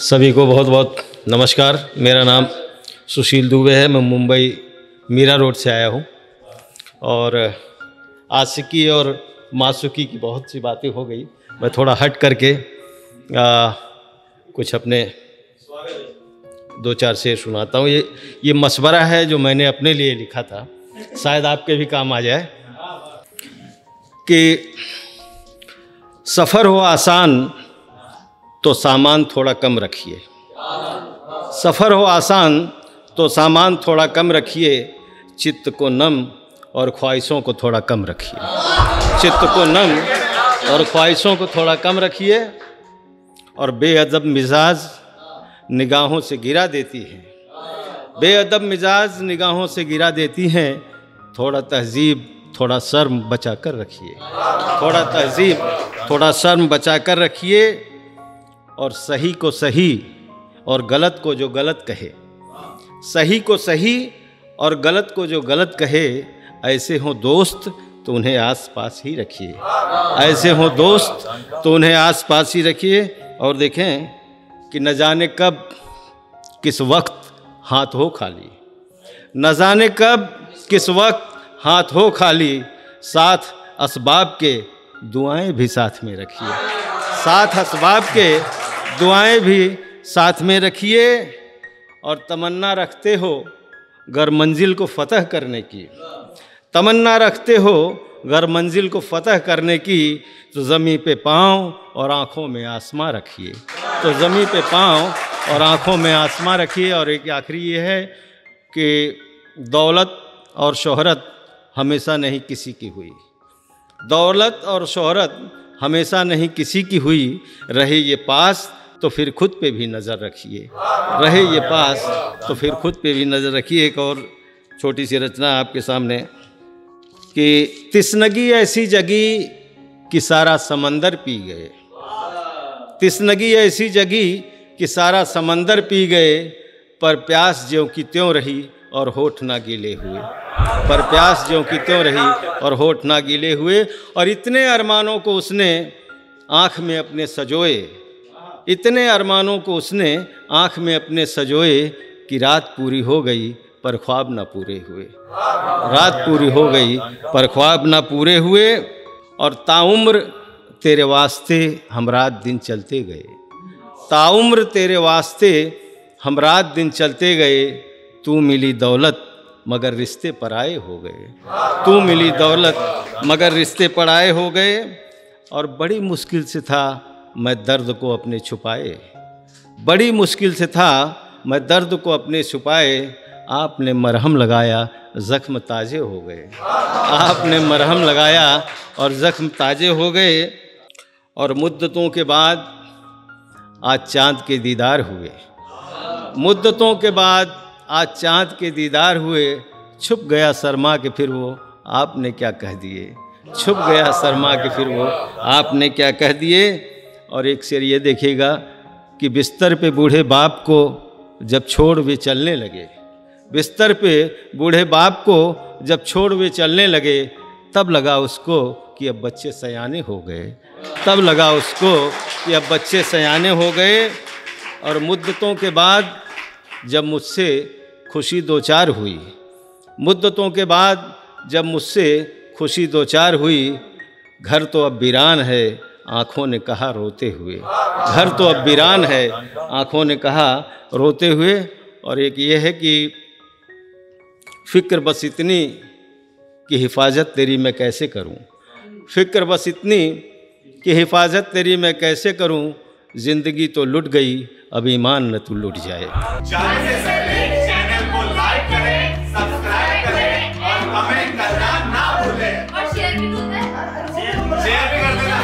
सभी को बहुत बहुत नमस्कार। मेरा नाम सुशील दुबे है। मैं मुंबई मीरा रोड से आया हूँ और आशिकी और मासूकी की बहुत सी बातें हो गई। मैं थोड़ा हट करके कुछ अपने दो चार शेर सुनाता हूँ। ये मशवरा है जो मैंने अपने लिए लिखा था, शायद आपके भी काम आ जाए। कि सफ़र हो आसान तो सामान थोड़ा कम रखिए, सफ़र हो आसान तो सामान थोड़ा कम रखिए, चित्त को नम और ख्वाहिशों को थोड़ा कम रखिए, चित्त को नम और ख्वाहिशों को थोड़ा कम रखिए। और बेअदब मिजाज निगाहों से गिरा देती है, बेअदब मिजाज निगाहों से गिरा देती हैं। थोड़ा तहजीब थोड़ा शर्म बचा कर रखिए, थोड़ा तहजीब थोड़ा शर्म बचा कर रखिए। और सही को सही और गलत को जो गलत कहे, सही को सही और गलत को जो गलत कहे, ऐसे हों दोस्त तो उन्हें आस पास ही रखिए, ऐसे हों दोस्त तो उन्हें आस पास ही रखिए। और देखें कि न जाने कब किस वक्त हाथ हो खाली, न जाने कब किस वक्त हाथ हो खाली, साथ असबाब के दुआएं भी साथ में रखिए, साथ असबाब के दुआएं भी साथ में रखिए। और तमन्ना रखते हो गर मंजिल को फतह करने की, तमन्ना रखते हो गर मंजिल को फतह करने की, तो ज़मीं पे पाँव और आँखों में आसमां रखिए, तो ज़मीं पे पाँव और आँखों में आसमां रखिए। और एक आखिरी ये है कि दौलत और शोहरत हमेशा नहीं किसी की हुई, दौलत और शोहरत हमेशा नहीं किसी की हुई, रहे ये पास तो फिर खुद पे भी नज़र रखिए, रहे ये पास तो फिर खुद पे भी नज़र रखिए। एक और छोटी सी रचना आपके सामने कि तिस्नगी ऐसी जगी कि सारा समंदर पी गए, तिस्नगी ऐसी जगी कि सारा समंदर पी गए, पर प्यास ज्यों की त्यों रही और होठ ना गीले हुए, पर प्यास ज्यों की त्यों रही और होठ ना गीले हुए। और इतने अरमानों को उसने आँख में अपने सजोए, इतने अरमानों को उसने आँख में अपने सजोए, कि रात पूरी हो गई पर ख्वाब ना पूरे हुए, रात पूरी हो गई पर ख्वाब ना पूरे हुए। और ताउम्र तेरे वास्ते हम रात दिन चलते गए, ताउम्र तेरे वास्ते हम रात दिन चलते गए, तू मिली दौलत मगर रिश्ते पराए हो गए, तू मिली दौलत मगर रिश्ते पराए हो गए। और बड़ी मुश्किल से था मैं दर्द को अपने छुपाए, बड़ी मुश्किल से था मैं दर्द को अपने छुपाए, आपने मरहम लगाया ज़ख्म ताज़े हो गए, आपने मरहम लगाया और ज़ख्म ताज़े हो गए। और मुद्दतों के बाद आज चाँद के दीदार हुए, मुद्दतों के बाद आज चाँद के दीदार हुए, छुप गया शर्मा के फिर वो आपने क्या कह दिए, छुप गया शर्मा के फिर वो आपने क्या कह दिए। और एक शेर ये देखिएगा कि बिस्तर पे बूढ़े बाप को जब छोड़ वे चलने लगे, बिस्तर पे बूढ़े बाप को जब छोड़ वे चलने लगे, तब लगा उसको कि अब बच्चे सयाने हो गए, तब लगा उसको कि अब बच्चे सयाने हो गए। और मुद्दतों के बाद जब मुझसे खुशी दो चार हुई, मुद्दतों के बाद जब मुझसे खुशी दो चार हुई, घर तो अब वीरान है आँखों ने कहा रोते हुए, घर तो अब वीरान है आँखों ने कहा रोते हुए। और एक ये है कि फ़िक्र बस इतनी कि हिफाजत तेरी मैं कैसे करूं, फ़िक्र बस इतनी कि हिफाजत तेरी मैं कैसे करूं, ज़िंदगी तो लुट गई अब ईमान न तू लुट जाए। जाने से पहले चैनल को लाइक करें, सब्सक्राइब करें और कमेंट करना ना भूलें। और शेयर भी कर देना। शेयर भी कर देना।